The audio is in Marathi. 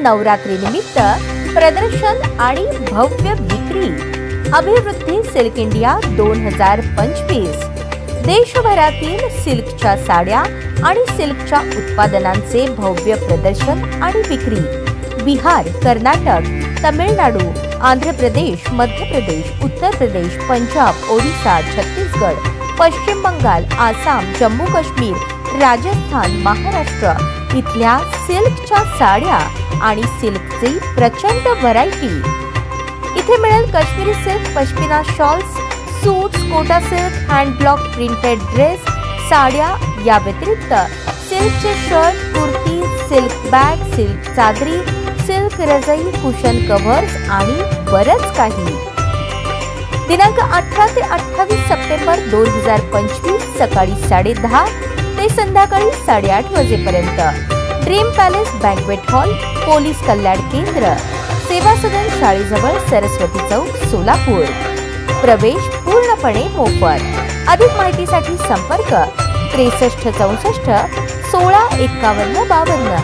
नवरात्री निमित्त प्रदर्शन आणि भव्य विक्री अभिवृद्धी सिल्क इंडिया 2025 देशभरातील सिल्कच्या साड्या आणि सिल्कच्या उत्पादनांचे भव्य प्रदर्शन आणि विक्री बिहार, कर्नाटक, तमिळनाडू, आंध्र प्रदेश, मध्य प्रदेश, उत्तर प्रदेश, पंजाब, ओडिशा, छत्तीसगड, पश्चिम बंगाल, आसाम, जम्मू काश्मीर, राजस्थान, महाराष्ट्र इथल्या सिल्कच्या साड्या आणि सिल्कची प्रचंड व्हरायटी। इथे मिळेल Kashmiri silk, pashmina shawls, suits, Kota silk, hand block printed dress, साड्या या व्यतिरिक्त सिल्कचे shirt, kurti, silk bag, silk चादरी, सिल्क रजाई, कुशन कव्हर्स आणि बरंच काही। दिनांक 18 ते 28 सप्टेंबर 2025 सकाळी 10:30 ते संध्याकाळी 8:30 वाजेपर्यंत dream palace banquet hall, police Kalyan Kendra, Seva सदन शाळेजवळ, सरस्वती चौक, सोलापूर। प्रवेश पूर्णपणे मोफत। अधिक माहितीसाठी संपर्क 63 64 16 51 52।